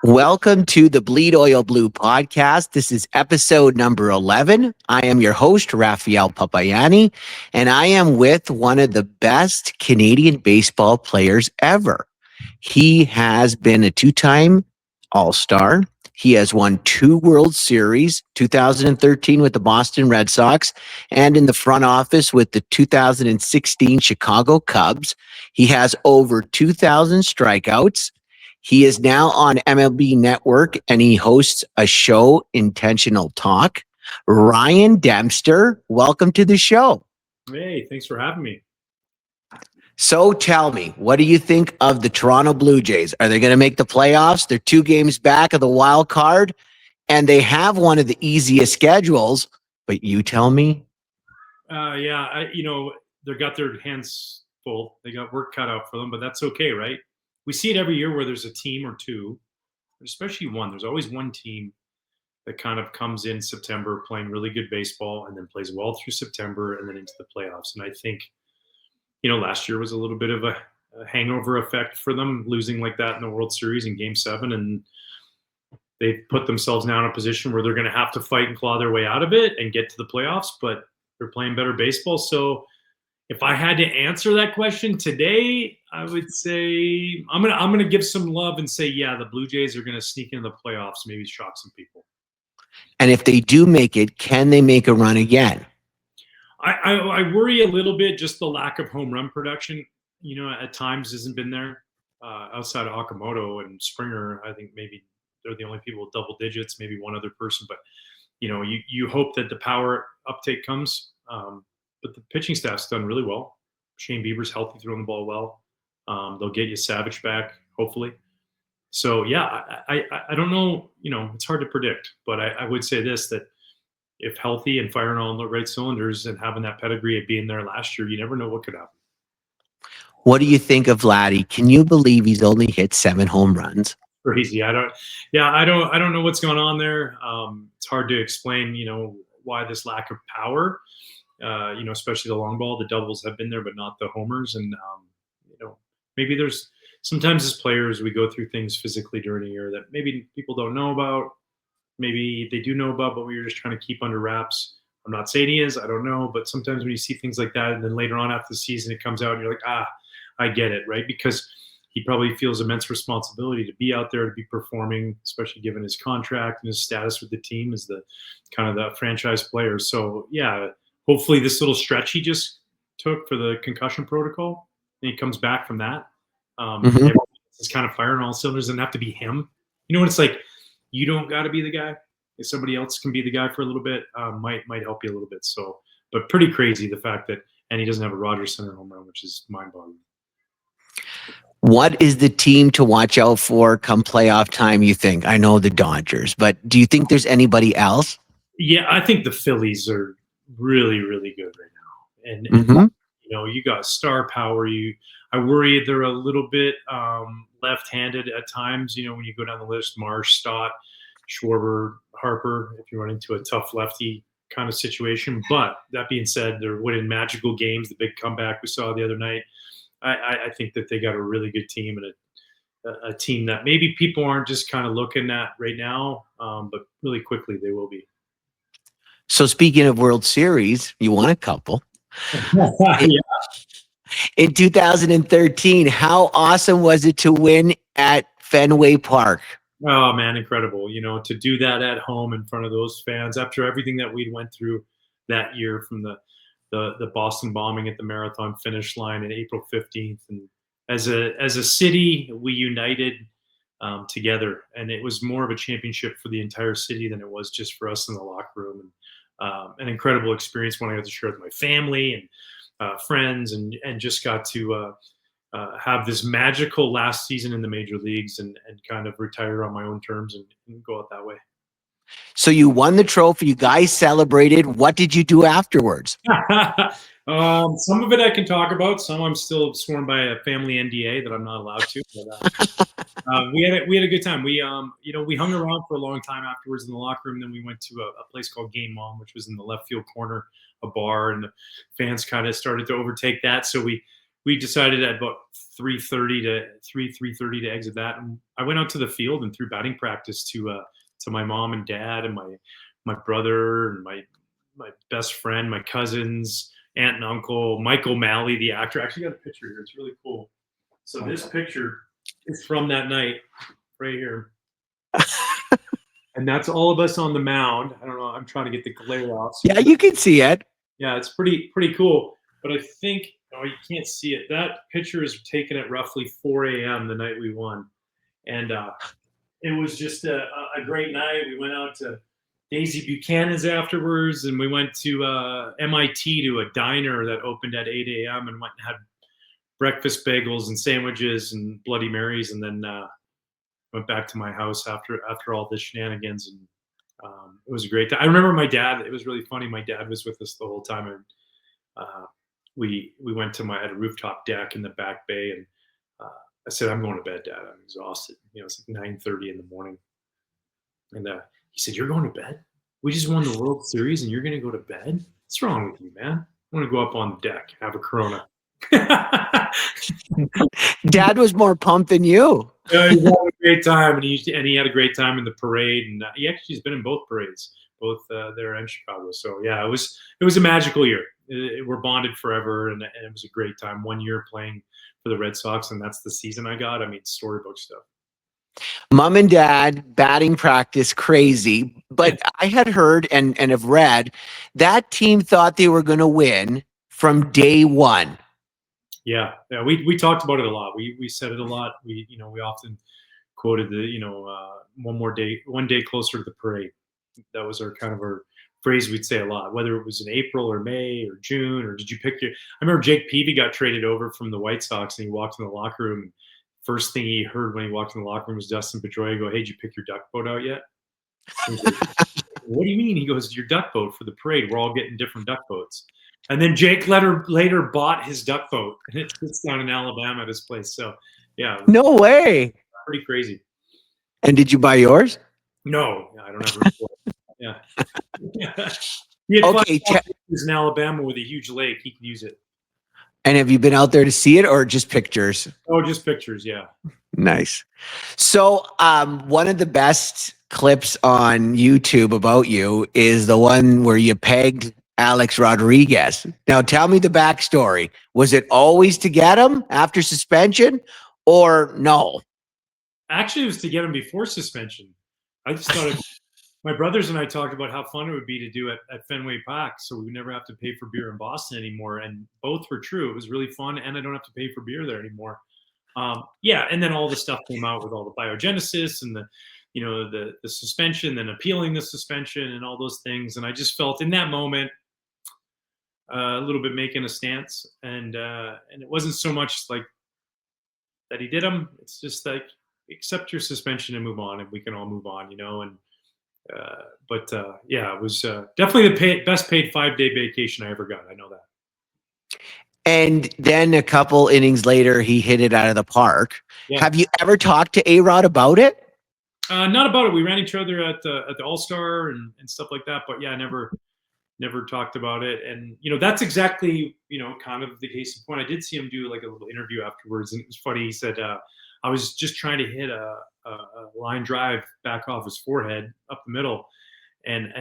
Welcome to the Bleed Oil Blue podcast. This is episode number 11. I am your host, Raffaele Papaiani, and I am with one of the best Canadian baseball players ever. He has been a two-time All-Star. He has won 2 World Series, 2013 with the Boston Red Sox, and in the front office with the 2016 Chicago Cubs. He has over 2,000 strikeouts. He is now on MLB Network and he hosts a show, Intentional Talk. Ryan Dempster, welcome to the show. Hey, thanks for having me. So tell me, what do you think of the Toronto Blue Jays? Are they going to make the playoffs? They're 2 games back of the wild card and they have one of the easiest schedules, but you tell me. They've got their hands full. They got work cut out for them, but that's okay, right? We see it every year where there's a team or two, especially one. There's always one team that kind of comes in September playing really good baseball and then plays well through September and then into the playoffs. And I think, last year was a little bit of a hangover effect for them, losing like that in the World Series in Game 7. And they've put themselves now in a position where they're going to have to fight and claw their way out of it and get to the playoffs, but they're playing better baseball. So if I had to answer that question today, I would say I'm gonna give some love and say, yeah, the Blue Jays are gonna sneak into the playoffs, maybe shock some people. And if they do make it, can they make a run again? I worry a little bit, just the lack of home run production. At times hasn't been there. Outside of Okamoto and Springer, I think maybe they're the only people with double digits, maybe one other person. But you hope that the power uptake comes. But the pitching staff's done really well. Shane Bieber's healthy, throwing the ball well. They'll get you Savage back, hopefully. So, yeah, I don't know. It's hard to predict. But I would say this, that if healthy and firing on the right cylinders and having that pedigree of being there last year, you never know what could happen. What do you think of Vladdy? Can you believe he's only hit 7 home runs? Crazy. I don't know what's going on there. It's hard to explain, why this lack of power. Especially the long ball. The doubles have been there, but not the homers. And, maybe there's sometimes as players, we go through things physically during a year that maybe people don't know about. Maybe they do know about, but we're just trying to keep under wraps. I'm not saying he is. I don't know. But sometimes when you see things like that, and then later on after the season, it comes out and you're like, I get it, right? Because he probably feels immense responsibility to be out there, to be performing, especially given his contract and his status with the team as the kind of the franchise player. So, yeah, hopefully this little stretch he just took for the concussion protocol, and he comes back from that. Everyone is kind of firing all cylinders. Doesn't have to be him. What it's like, you don't got to be the guy. If somebody else can be the guy for a little bit, might help you a little bit. So, but pretty crazy the fact that, and he doesn't have a Rogers Center home run, which is mind-boggling. What is the team to watch out for come playoff time, you think? I know the Dodgers, but do you think there's anybody else? Yeah, I think the Phillies are really, really good right now. And you got star power. I worry they're a little bit left-handed at times. When you go down the list, Marsh, Stott, Schwarber, Harper, if you run into a tough lefty kind of situation. But that being said, they're winning magical games. The big comeback we saw the other night. I think that they got a really good team and a team that maybe people aren't just kind of looking at right now, but really quickly they will be. So speaking of World Series, you won a couple. Yeah. In 2013, how awesome was it to win at Fenway Park? Oh, man, incredible. To do that at home in front of those fans after everything that we went through that year, from the Boston bombing at the marathon finish line in April 15th. And as a city, we united together. And it was more of a championship for the entire city than it was just for us in the locker room. And an incredible experience when I got to share with my family and friends and just got to have this magical last season in the major leagues and kind of retire on my own terms and go out that way. So you won the trophy. You guys celebrated. What did you do afterwards? Some of it I can talk about. Some I'm still sworn by a family NDA that I'm not allowed to. But, we had a good time. We hung around for a long time afterwards in the locker room. Then we went to a place called Game On, which was in the left field corner, a bar, and the fans kind of started to overtake that. So we we decided at about 3:30 to exit that, and I went out to the field and threw batting practice to my mom and dad and my brother and my best friend, my cousins, aunt and uncle, Michael Malley, the actor. I actually got a picture here. It's really cool. So this picture is from that night right here. And that's all of us on the mound. I don't know. I'm trying to get the glare off. Yeah, you can see it. Yeah, it's pretty cool. But I think you can't see it. That picture is taken at roughly 4 a.m. the night we won, and it was just a great night. We went out to Daisy Buchanan's afterwards, and we went to MIT to a diner that opened at 8 a.m. and went and had breakfast bagels and sandwiches and Bloody Marys, and then went back to my house after all the shenanigans, and it was a great time. I remember my dad. It was really funny. My dad was with us the whole time, and we went to I had a rooftop deck in the back bay, and I said, "I'm going to bed, Dad. I'm exhausted." It's like 9:30 in the morning, and he said, "You're going to bed? We just won the World Series, and you're going to go to bed? What's wrong with you, man? I want to go up on the deck, have a Corona." Dad was more pumped than you. He had a great time, and he had a great time in the parade, and he actually has been in both parades, both there and Chicago. So yeah, it was a magical year. We're bonded forever, and it was a great time. 1 year playing for the Red Sox, and that's the season I got. I mean, storybook stuff. Mom and dad batting practice crazy, but I had heard and have read that team thought they were going to win from day one. Yeah, we talked about it a lot. We said it a lot. We often quoted the one day closer to the parade. That was our phrase we'd say a lot, whether it was in April or May or June, or did you pick I remember Jake Peavy got traded over from the White Sox, and he walked in the locker room, and first thing he heard when he walked in the locker room was Dustin Pedroia go, "Hey, did you pick your duck boat out yet?" Like, "What do you mean?" He goes, "Your duck boat for the parade. We're all getting different duck boats." And then Jake later bought his duck boat, and it sits down in Alabama at his place. So yeah, No way. pretty crazy. And did you buy yours? No, I don't have a yeah. He had Okay. in Alabama with a huge lake. He could use it. And have you been out there to see it, or just pictures? Oh, just pictures. Yeah. Nice. So one of the best clips on YouTube about you is the one where you pegged Alex Rodriguez. Now tell me the backstory. Was it always to get him after suspension, or no? Actually, it was to get him before suspension. I just thought my brothers and I talked about how fun it would be to do it at Fenway Park, so we would never have to pay for beer in Boston anymore. And both were true. It was really fun, and I don't have to pay for beer there anymore. Yeah, and then all the stuff came out with all the biogenesis and the suspension, then appealing the suspension and all those things. And I just felt in that moment a little bit making a stance, and it wasn't so much like that he did them. It's just like accept your suspension and move on, and we can all move on, And yeah, it was definitely the best paid 5-day vacation I ever got. I know that. And then a couple innings later, he hit it out of the park. Yeah. Have you ever talked to A-Rod about it? Not about it. We ran each other at the All-Star and stuff like that. But yeah, I never talked about it. And that's exactly kind of the case in point. I did see him do like a little interview afterwards, and it was funny. He said, "I was just trying to hit a line drive back off his forehead up the middle, and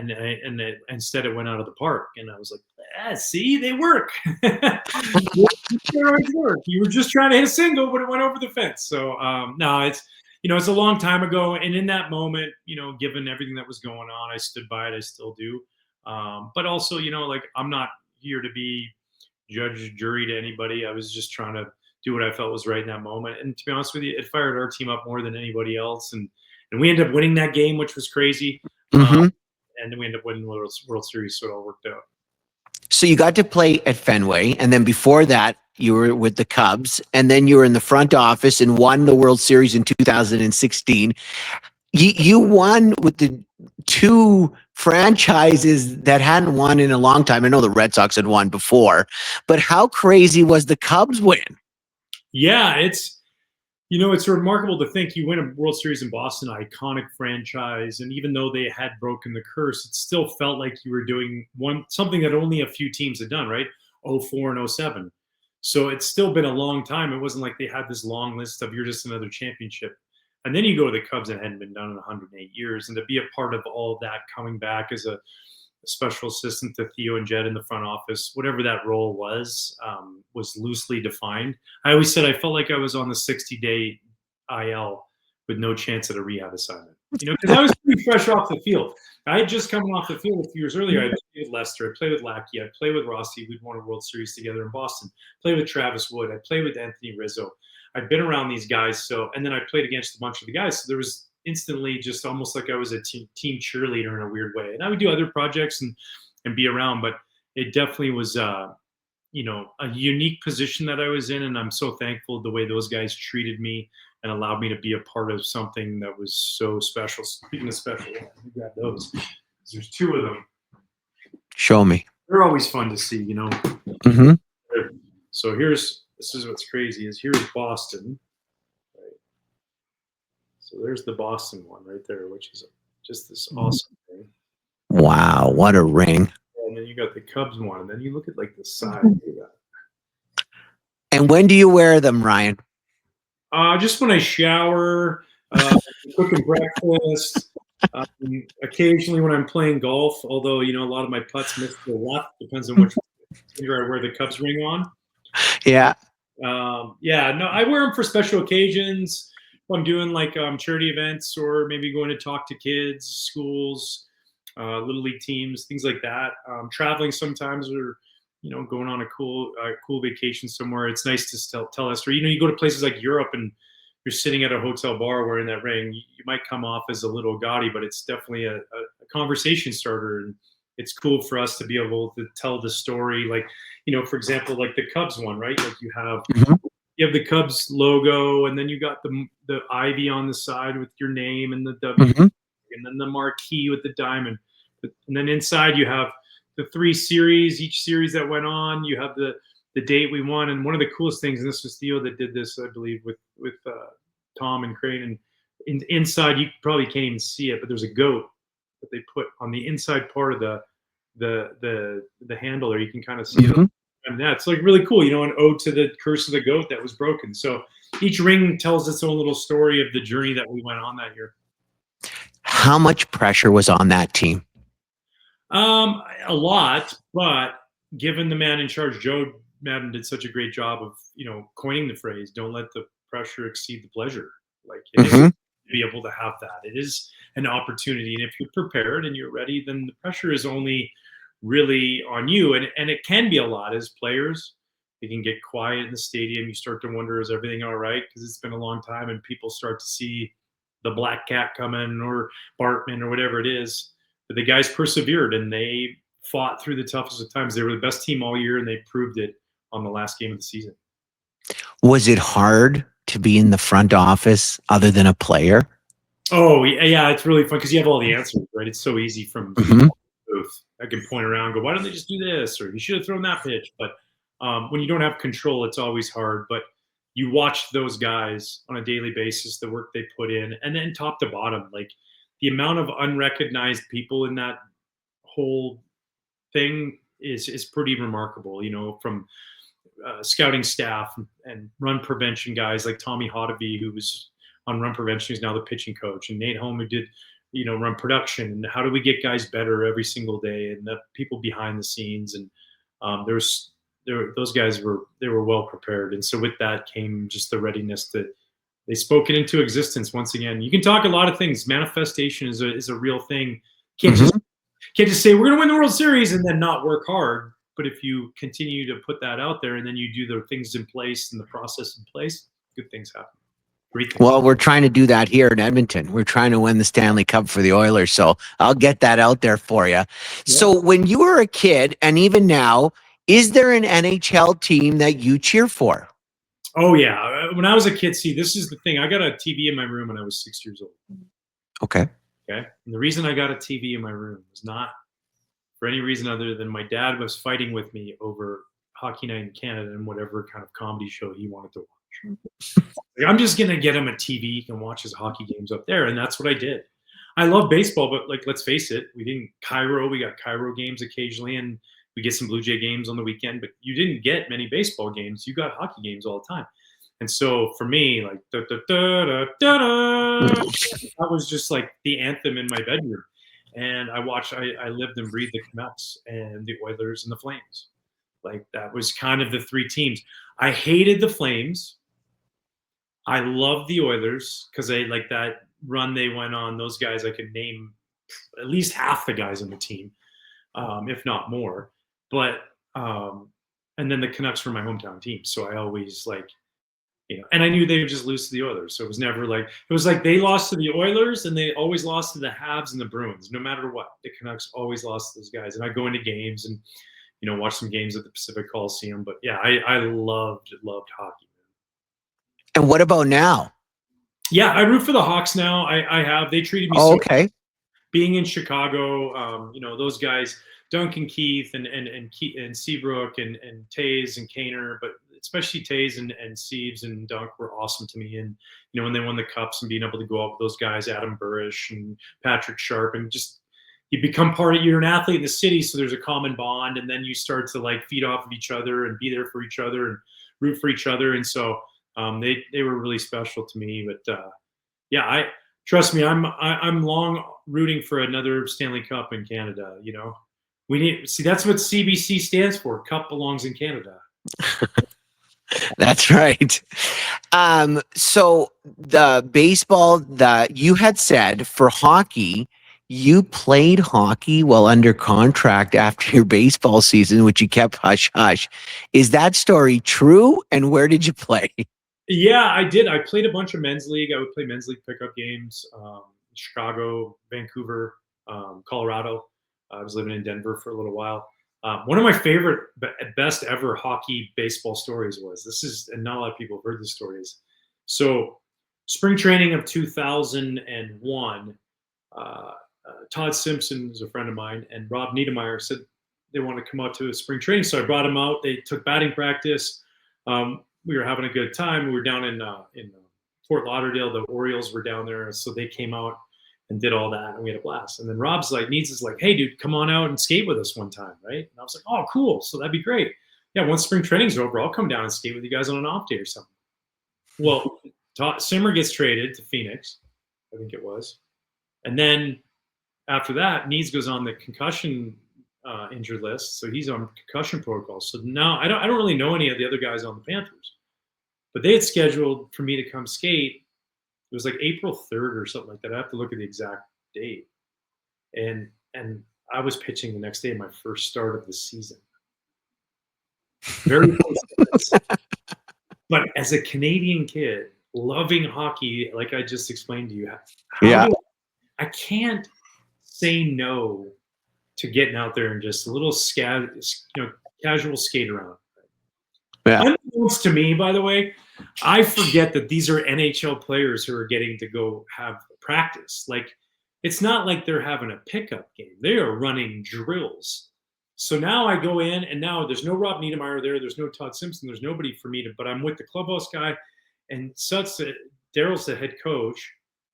instead it went out of the park." And I was like, "See, they work. Steroids work. You were just trying to hit a single, but it went over the fence." So no, it's a long time ago, and in that moment, given everything that was going on, I stood by it. I still do. But also, I'm not here to be judge, jury to anybody. I was just trying to do what I felt was right in that moment. And to be honest with you, it fired our team up more than anybody else. And we ended up winning that game, which was crazy. Mm-hmm. And then we ended up winning the World Series, so it all worked out. So you got to play at Fenway, and then before that, you were with the Cubs, and then you were in the front office and won the World Series in 2016. You won with the two franchises that hadn't won in a long time. I know the Red Sox had won before, but how crazy was the Cubs win? Yeah, it's remarkable to think you win a World Series in Boston, an iconic franchise, and even though they had broken the curse, it still felt like you were doing something that only a few teams had done, right? 04 and 07. So it's still been a long time. It wasn't like they had this long list of you're just another championship. And then you go to the Cubs that hadn't been done in 108 years, and to be a part of all of that, coming back as a special assistant to Theo and Jed in the front office, whatever that role was loosely defined. I always said I felt like I was on the 60-day IL with no chance at a rehab assignment. Because I was pretty fresh off the field. I had just come off the field a few years earlier. I played with Lester. I played with Lackey. I played with Rossi. We'd won a World Series together in Boston. Played with Travis Wood. I played with Anthony Rizzo. I'd been around these guys. And then I played against a bunch of the guys. So there was instantly just almost like I was a team cheerleader in a weird way. And I would do other projects and be around. But it definitely was, a unique position that I was in. And I'm so thankful the way those guys treated me and allowed me to be a part of something that was so special. Speaking of special, let me grab those. There's two of them. Show me. They're always fun to see, Mm-hmm. So this is what's crazy is here's Boston. Right? So there's the Boston one right there, which is just this awesome thing. Wow, what a ring. And then you got the Cubs one, and then you look at like the side of that. And when do you wear them, Ryan? Just when I shower, cooking breakfast, occasionally when I'm playing golf, although, a lot of my putts miss the left, depends on which finger I wear the Cubs ring on. Yeah. No, I wear them for special occasions. If I'm doing like charity events or maybe going to talk to kids, schools, little league teams, things like that. Traveling sometimes or going on a cool vacation somewhere. It's nice to tell us. Or you go to places like Europe and you're sitting at a hotel bar wearing that ring. You might come off as a little gaudy, but it's definitely a conversation starter. And it's cool for us to be able to tell the story. Like, for example, like the Cubs one, right? Like you have the Cubs logo, and then you got the ivy on the side with your name and the W, and then the marquee with the diamond, and then inside you have the 3 series, each series that went on. You have the date we won, and one of the coolest things, and this was Theo that did this, I believe, with Tom and Crane, and inside you probably can't even see it, but there's a goat that they put on the inside part of the handle there. You can kind of see it. And that's like really cool, an ode to the curse of the goat that was broken. So each ring tells its own little story of the journey that we went on that year. How much pressure was on that team? A lot, but given the man in charge, Joe Madden did such a great job of, coining the phrase, don't let the pressure exceed the pleasure. Like it is to be able to have that. It is an opportunity. And if you're prepared and you're ready, then the pressure is only really on you. And it can be a lot as players. It can get quiet in the stadium. You start to wonder, is everything all right? Because it's been a long time and people start to see the black cat coming or Bartman or whatever it is. But the guys persevered and they fought through the toughest of times. They were the best team all year, and they proved it on the last game of the season. Was it hard to be in the front office other than a player? Oh, yeah, it's really fun because you have all the answers, right? It's so easy from the booth. I can point around and go, why don't they just do this? Or you should have thrown that pitch. But when you don't have control, it's always hard. But you watch those guys on a daily basis, the work they put in, and then top to bottom, like the amount of unrecognized people in that whole thing is pretty remarkable, from scouting staff and run prevention guys like Tommy Hotovy, who was on run prevention, who's now the pitching coach, and Nate Holm, who did, run production. And how do we get guys better every single day? And the people behind the scenes. And those guys were well prepared. And so with that came just the readiness that they spoke it into existence. Once again, you can talk a lot of things. Manifestation is a real thing. Can't just say we're going to win the World Series and then not work hard. But if you continue to put that out there and then you do the things in place and the process in place, good things happen. Great things. Well, we're trying to do that here in Edmonton. We're trying to win the Stanley Cup for the Oilers. So I'll get that out there for you. Yeah. So when you were a kid and even now, is there an NHL team that you cheer for? Oh, yeah. When I was a kid, see, this is the thing. I got a TV in my room when I was 6 years old. Okay. And the reason I got a TV in my room was not for any reason other than my dad was fighting with me over Hockey Night in Canada and whatever kind of comedy show he wanted to watch. Like, I'm just going to get him a TV. He can watch his hockey games up there. And that's what I did. I love baseball, but let's face it, we got Cairo games occasionally. And We get some Blue Jay games on the weekend, but you didn't get many baseball games. You got hockey games all the time. And so for me, like that was just like the anthem in my bedroom. And I lived and breathed the Canucks and the Oilers and the Flames. Like that was kind of the three teams. I hated the Flames. I loved the Oilers because they like that run they went on. Those guys, I could name at least half the guys on the team, if not more. But and then the Canucks were my hometown team, so I always like, and I knew they would just lose to the Oilers. So it was never like, it was like they lost to the Oilers and they always lost to the Habs and the Bruins. No matter what, the Canucks always lost to those guys. And I go into games and watch some games at the Pacific Coliseum. But yeah, I loved hockey. And what about now? Yeah, I root for the Hawks now. They treated me okay. Being in Chicago, those guys, Duncan Keith and Seabrook and Taves and Kaner, but especially Taves and Seaves and Dunk were awesome to me. And, when they won the Cups and being able to go out with those guys, Adam Burish and Patrick Sharp, and just you become you're an athlete in the city, so there's a common bond, and then you start to like feed off of each other and be there for each other and root for each other. And so they were really special to me. But yeah, trust me, I'm long rooting for another Stanley Cup in Canada. We need that's what CBC stands for. Cup belongs in Canada. That's right. So the baseball that you had said for hockey, you played hockey while under contract after your baseball season, which you kept hush hush. Is that story true? And where did you play? Yeah, I did. I played a bunch of men's league. I would play men's league pickup games, Chicago, Vancouver, Colorado. I was living in Denver for a little while. One of my favorite, best ever hockey baseball stories and not a lot of people have heard this story, is so spring training of 2001, Todd Simpson is a friend of mine, and Rob Niedermeyer said they want to come out to a spring training. So I brought them out. They took batting practice. We were having a good time. We were down in Fort Lauderdale. The Orioles were down there. So they came out and did all that, and we had a blast. And then Rob's like, hey, dude, come on out and skate with us one time, right? And I was like, oh, cool. So that'd be great. Yeah, once spring training's over, I'll come down and skate with you guys on an off day or something. Well, Simmer gets traded to Phoenix, I think it was. And then after that, Needs goes on the concussion injured list, so he's on concussion protocol. So now I don't really know any of the other guys on the Panthers, but they had scheduled for me to come skate. It was like April 3rd or something like that. I have to look at the exact date. And I was pitching the next day, my first start of the season. Very close. But as a Canadian kid, loving hockey, like I just explained to you, I can't say no to getting out there and just a little casual skate around. Yeah. Unbeknownst to me, by the way, I forget that these are NHL players who are getting to go have practice. Like, it's not like they're having a pickup game. They are running drills. So now I go in, and now there's no Rob Niedermeyer there. There's no Todd Simpson. There's nobody for me but I'm with the clubhouse guy, and Daryl's the head coach,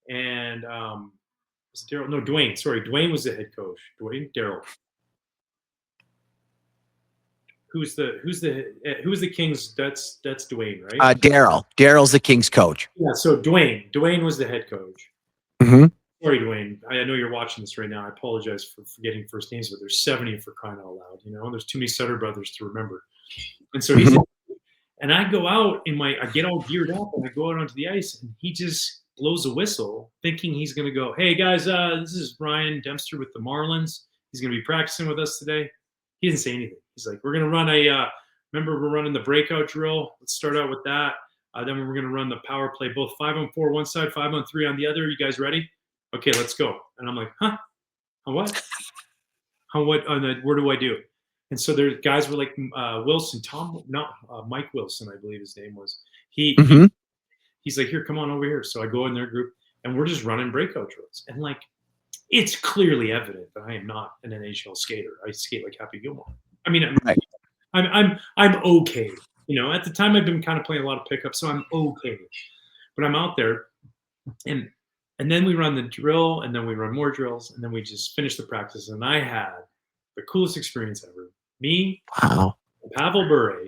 and was it Daryl? No, Dwayne. Sorry, Dwayne was the head coach. Daryl. Who's the Kings? That's Dwayne, right? Daryl. Daryl's the Kings coach. Yeah. So Dwayne was the head coach. Mm-hmm. Sorry, Dwayne. I know you're watching this right now. I apologize for forgetting first names, but there's 70 for crying out loud. There's too many Sutter brothers to remember. And so he's, and I go out I get all geared up, and I go out onto the ice, and he just blows a whistle, thinking he's going to go, hey guys, this is Ryan Dempster with the Marlins. He's going to be practicing with us today. He didn't say anything. He's like, we're going to run remember we're running the breakout drill. Let's start out with that. Then we're going to run the power play, both 5-on-4 one side, 5-on-3 on the other. You guys ready? Okay, let's go. And I'm like, huh? On what? On what? Where do I do? And so there guys were like Wilson, Mike Wilson, I believe his name was. He's like, here, come on over here. So I go in their group, and we're just running breakout drills. And like, it's clearly evident that I am not an NHL skater. I skate like Happy Gilmore. I mean, I'm okay. At the time I've been kind of playing a lot of pickup, so I'm okay. But I'm out there, and then we run the drill, and then we run more drills, and then we just finish the practice. And I had the coolest experience ever. Me, Wow. Pavel Bure,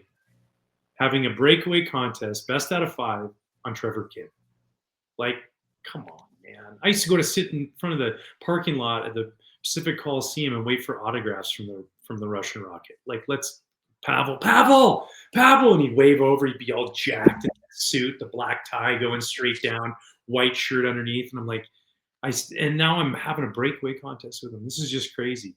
having a breakaway contest, best out of 5 on Trevor Kidd. Like, come on, man. I used to go to sit in front of the parking lot at the Pacific Coliseum and wait for autographs from the Russian Rocket. Like, let's Pavel, and he'd wave over. He'd be all jacked in that suit, the black tie going straight down, white shirt underneath, and I'm like, and now I'm having a breakaway contest with him. This is just crazy.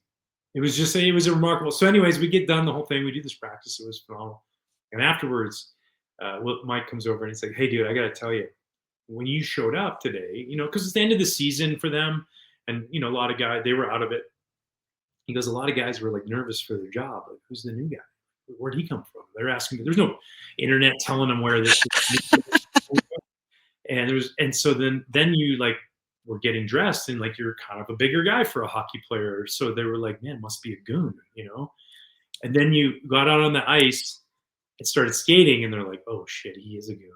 It was a remarkable. So, anyways, we get done the whole thing. We do this practice. It was phenomenal. And afterwards, Mike comes over and he's like, "Hey, dude, I got to tell you, when you showed up today, because it's the end of the season for them, and a lot of guys, they were out of it." He goes, "A lot of guys were like nervous for their job. Like, who's the new guy? Where'd he come from?" They're asking. There's no internet telling them where this is. And so then you like were getting dressed and like you're kind of a bigger guy for a hockey player. So they were like, "Man, must be a goon," And then you got out on the ice and started skating, and they're like, "Oh shit, he is a goon."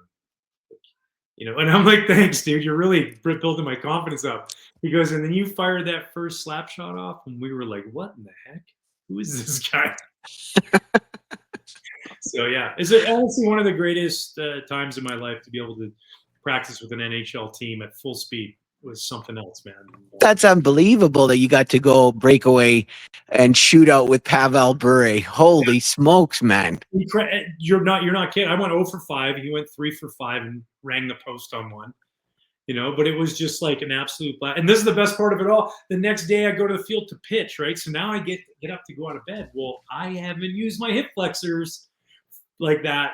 And I'm like, "Thanks, dude. You're really building my confidence up." He goes, "And then you fired that first slap shot off, and we were like, what in the heck? Who is this guy?" So yeah, it's honestly one of the greatest times in my life to be able to practice with an NHL team at full speed. Was something else, man. That's unbelievable that you got to go breakaway and shoot out with Pavel Bure. Holy smokes, man. You're not kidding. I went 0 for 5. He went 3 for 5 and rang the post on one. But it was just like an absolute blast. And this is the best part of it all. The next day I go to the field to pitch, right? So now I get up to go out of bed. Well, I haven't used my hip flexors like that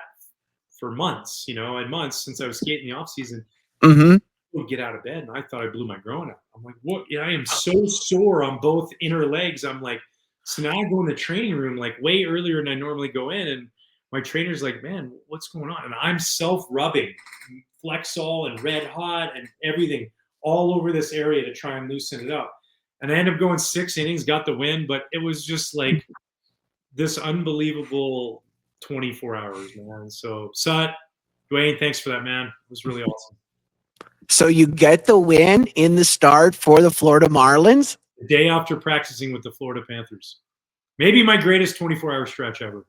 for months, and months since I was skating the off season. Mm-hmm. Would get out of bed and I thought I blew my groin out. I'm like, what? I am so sore on both inner legs. I'm like, so now I go in the training room like way earlier than I normally go in, and my trainer's like, "Man, what's going on?" And I'm self-rubbing Flexol and Red Hot and everything all over this area to try and loosen it up. And I ended up going 6 innings, got the win, but it was just like this unbelievable 24 hours, man. So Sut, Dwayne, thanks for that, man. It was really awesome. So you get the win in the start for the Florida Marlins? The day after practicing with the Florida Panthers. Maybe my greatest 24-hour stretch ever.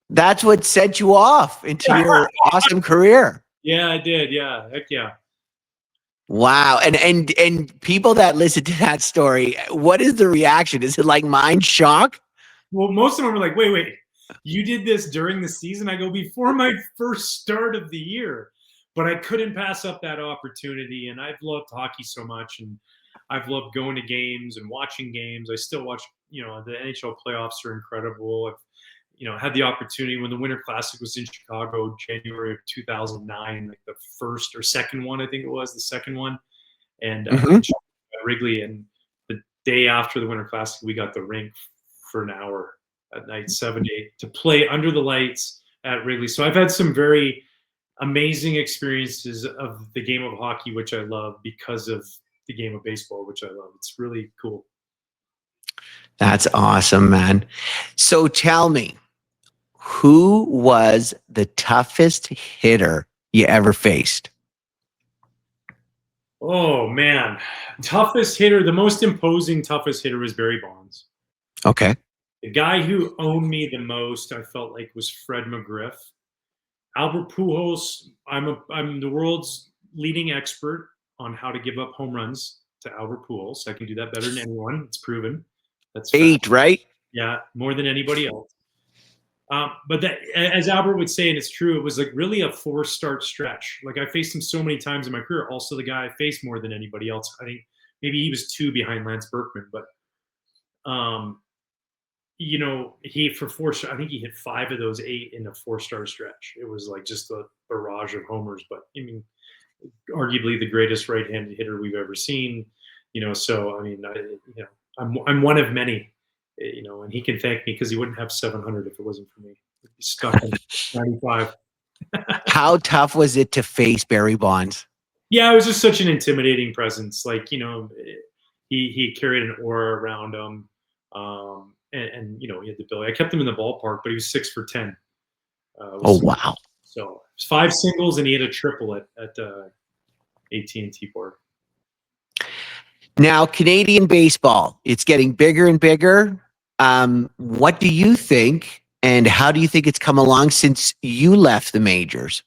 That's what set you off into your awesome career. Yeah, I did. Yeah. Heck yeah. Wow. And people that listen to that story, what is the reaction? Is it like mind shock? Well, most of them are like, wait, you did this during the season? I go, before my first start of the year. But I couldn't pass up that opportunity, and I've loved hockey so much, and I've loved going to games and watching games. I still watch, the NHL playoffs are incredible. I've, had the opportunity when the Winter Classic was in Chicago, January of 2009, like the first or second one, I think it was the second one, and Wrigley. And the day after the Winter Classic, we got the rink for an hour at night, 7 to 8, to play under the lights at Wrigley. So I've had some very amazing experiences of the game of hockey, which I love, because of the game of baseball, which I love. It's really cool. That's awesome, man. So tell me, who was the toughest hitter you ever faced? Oh man, toughest hitter, the most imposing toughest hitter was Barry Bonds. Okay. The guy who owned me the most, I felt like, was Fred McGriff. Albert Pujols, I'm the world's leading expert on how to give up home runs to Albert Pujols. I can do that better than anyone. It's proven. That's 8, right? Yeah, more than anybody else. But that, as Albert would say, and it's true, it was like really a 4-start stretch. Like I faced him so many times in my career. Also, the guy I faced more than anybody else. I think maybe he was 2 behind Lance Berkman, but he for 4. I think he hit 5 of those 8 in a 4-star stretch. It was like just a barrage of homers. But I mean, arguably the greatest right-handed hitter we've ever seen. So I mean, I'm one of many. And he can thank me because he wouldn't have 700 if it wasn't for me. He'd be stuck in 95. How tough was it to face Barry Bonds? Yeah, it was just such an intimidating presence. Like, he carried an aura around him. And he had the ability. I kept him in the ballpark, but he was 6 for 10. Oh, wow. So it was 5 singles, and he had a triple at AT&T Park. Now, Canadian baseball, it's getting bigger and bigger. What do you think, and how do you think it's come along since you left the majors?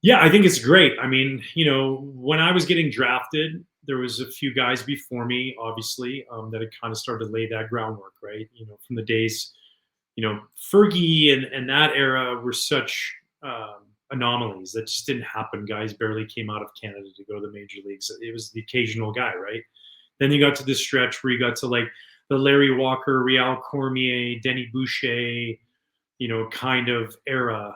Yeah, I think it's great. I mean, when I was getting drafted, there was a few guys before me, obviously, that had kind of started to lay that groundwork, right? From the days, Fergie and that era were such anomalies that just didn't happen. Guys barely came out of Canada to go to the major leagues. It was the occasional guy, right? Then you got to this stretch where you got to like the Larry Walker, Real Cormier, Denny Boucher, kind of era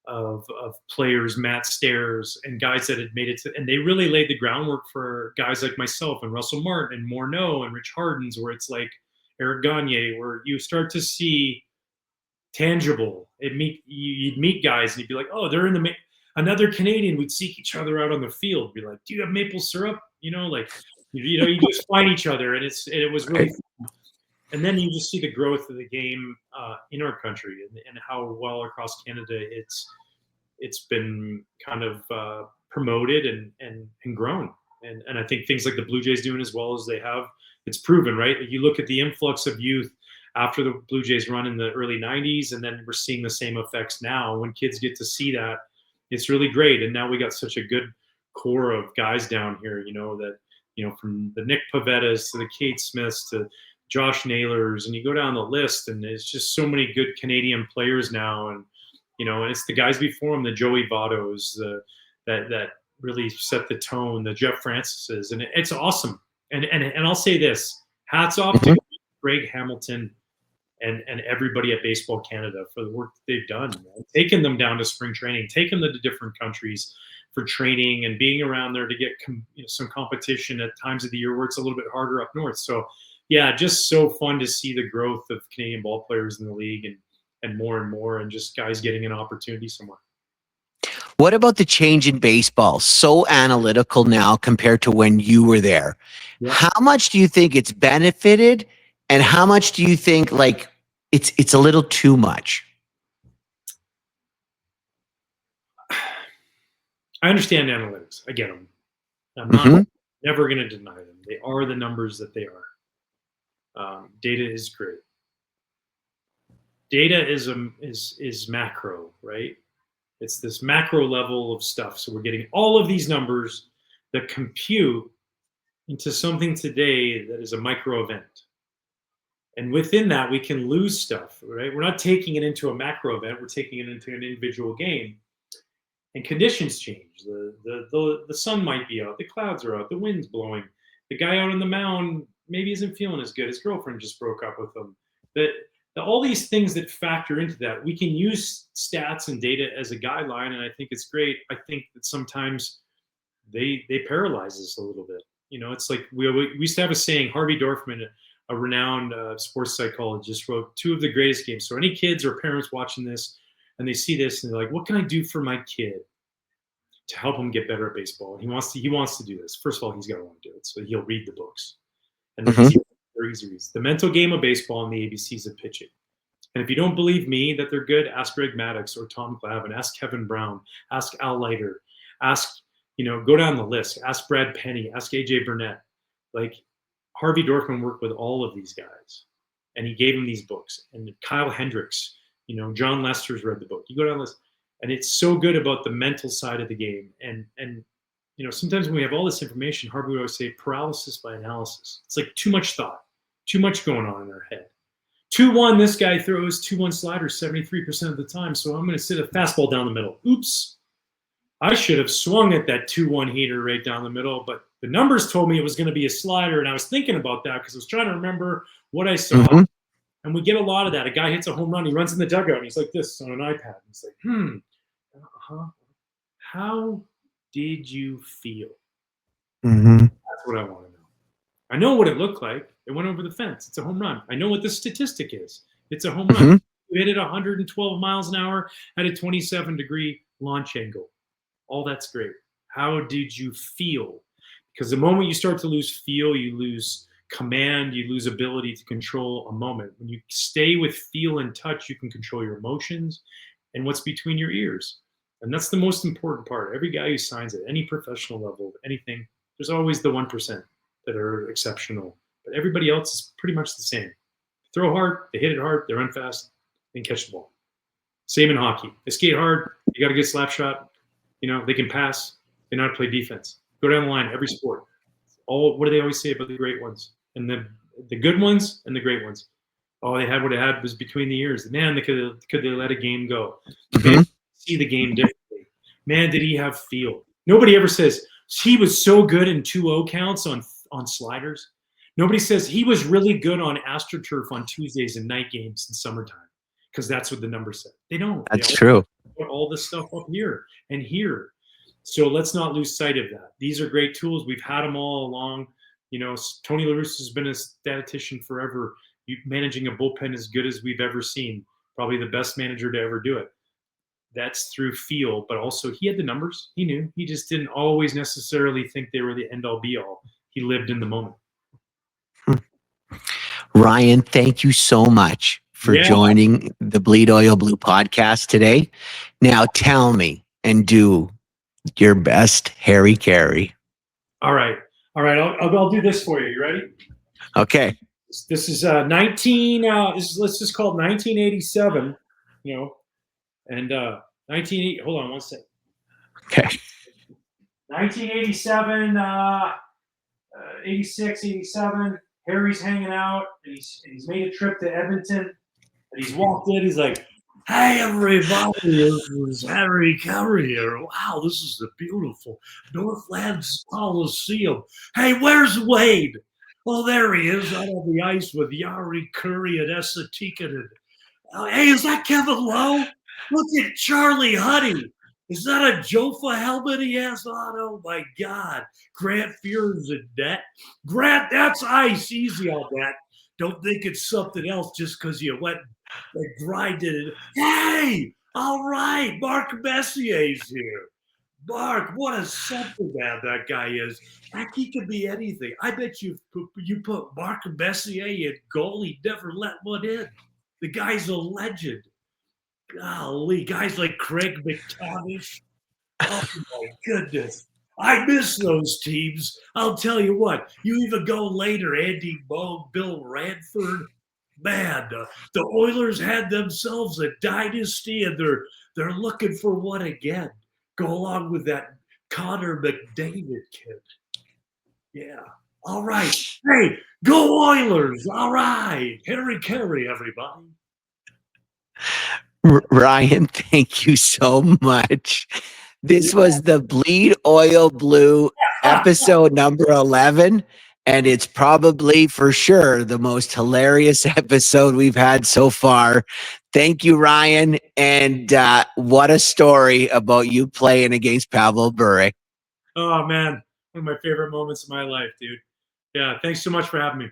of players, Matt Stairs, and guys that had made it to, and they really laid the groundwork for guys like myself and Russell Martin and Morneau and Rich Hardens, where it's like Eric Gagne, where you start to see tangible. You'd meet guys and you'd be like, oh, they're in the another Canadian. We'd seek each other out on the field, be like, do you have maple syrup? Like, you just find each other, and it was really fun. And then you just see the growth of the game in our country and how well across Canada it's been kind of promoted and grown. And I think things like the Blue Jays doing as well as they have, it's proven, right? You look at the influx of youth after the Blue Jays run in the early 90s, and then we're seeing the same effects now. When kids get to see that, it's really great. And now we got such a good core of guys down here, that, from the Nick Pavettas to the Kate Smiths to Josh Naylors, and you go down the list, and there's just so many good Canadian players now. And, and it's the guys before them, the Joey Vottos, that really set the tone, the Jeff Francises, and it's awesome. And I'll say this, hats off to Greg Hamilton and everybody at Baseball Canada for the work that they've done, man. Taking them down to spring training, taking them to different countries for training and being around there to get some competition at times of the year where it's a little bit harder up north. So yeah, just so fun to see the growth of Canadian ball players in the league and more, and just guys getting an opportunity somewhere. What about the change in baseball? So analytical now compared to when you were there. Yeah. How much do you think it's benefited, and how much do you think like it's a little too much? I understand analytics. I get them. I'm never going to deny them. They are the numbers that they are. Data is great. Data is macro, right? It's this macro level of stuff. So we're getting all of these numbers that compute into something today that is a micro event. And within that, we can lose stuff, right? We're not taking it into a macro event. We're taking it into an individual game. And conditions change. The sun might be out. The clouds are out. The wind's blowing. The guy out on the mound maybe isn't feeling as good. His girlfriend just broke up with him. All these things that factor into that, we can use stats and data as a guideline, and I think it's great. I think that sometimes they paralyze us a little bit. It's like we used to have a saying. Harvey Dorfman, a renowned sports psychologist, wrote 2 of the greatest games. So any kids or parents watching this and they see this and they're like, what can I do for my kid to help him get better at baseball? And he wants to do this. First of all, he's got to want to do it. So he'll read the books. And then very easy reads. The mental game of baseball and the ABCs of pitching. And if you don't believe me that they're good, ask Greg Maddux or Tom Glavine, ask Kevin Brown, ask Al Leiter, go down the list, ask Brad Penny, ask AJ Burnett. Like Harvey Dorfman worked with all of these guys and he gave them these books. And Kyle Hendricks, John Lester's read the book. You go down this, and it's so good about the mental side of the game. And sometimes when we have all this information, Harvey would always say paralysis by analysis. It's like too much thought, too much going on in our head. 2-1, this guy throws 2-1 sliders 73% of the time, so I'm going to sit a fastball down the middle. Oops. I should have swung at that 2-1 heater right down the middle, but the numbers told me it was going to be a slider, and I was thinking about that because I was trying to remember what I saw. And we get a lot of that. A guy hits a home run, he runs in the dugout, and he's like this on an iPad. He's like, how did you feel? That's what I want to know. I know what it looked like. It went over the fence. It's a home run. I know what the statistic is. It's a home run. You hit it 112 miles an hour at a 27-degree launch angle. All that's great. How did you feel? Because the moment you start to lose feel, you lose command, you lose ability to control a moment. When you stay with feel and touch, you can control your emotions and what's between your ears. And that's the most important part. Every guy who signs at any professional level of anything, there's always the 1% that are exceptional. But everybody else is pretty much the same. throw hard, they hit it hard, they run fast, and catch the ball. Same in hockey. They skate hard, you got a good slap shot. They can pass, they know how to play defense. Go down the line, every sport. What do they always say about the great ones? And the good ones and the great ones. Oh, they had what they had was between the ears. Man, could they let a game go? Mhm. See the game differently. Man, did he have feel? Nobody ever says he was so good in 2-0 counts on sliders. Nobody says he was really good on AstroTurf on Tuesdays and night games in summertime, because that's what the numbers said. They don't. That's true. Put all this stuff up here and here. So let's not lose sight of that. These are great tools. We've had them all along. Tony La Russa has been a statistician forever. Managing a bullpen as good as we've ever seen. Probably the best manager to ever do it. That's through feel, but also he had the numbers. He knew. He just didn't always necessarily think they were the end-all be-all. He lived in the moment. Ryan, thank you so much for joining the Bleed Oil Blue podcast today. Now tell me and do your best Harry Caray. All right. I'll do this for you. You ready? Okay. This is 19. Let's just call it 1987. And 1980. Hold on one second. Okay. 1987, 86, 87. Harry's hanging out, and he's made a trip to Edmonton, and he's walked in. He's like, "Hey, everybody, this is Harry Caray here. Wow, this is the beautiful Northlands Coliseum. Hey, where's Wade? Oh, there he is, out on the ice with Jari Kurri and Esa Tikkanen. Hey, is that Kevin Lowe? Look at Charlie Huddy. Is that a Jofa helmet he has on? Oh, my God. Grant Fuhr's in net. Grant, that's ice. Easy on that. Don't think it's something else just because you went and grinded it. Hey, all right. Mark Messier's here. Mark, what a simple man that guy is. Heck, he could be anything. I bet you put Mark Messier in goal, he'd never let one in. The guy's a legend. Golly, guys like Craig McTavish. Oh, my goodness. I miss those teams. I'll tell you what. You even go later, Andy Moe, Bill Ranford. Man, the Oilers had themselves a dynasty, and they're looking for one again. Go along with that Connor McDavid kid. Yeah. All right. Hey, go Oilers. All right. Harry Caray, everybody. Ryan, thank you so much. This was the Bleed Oil Blue episode number 11, and it's probably for sure the most hilarious episode we've had so far. Thank you, Ryan, and what a story about you playing against Pavel Bure. Oh, man, one of my favorite moments of my life, dude. Yeah, thanks so much for having me.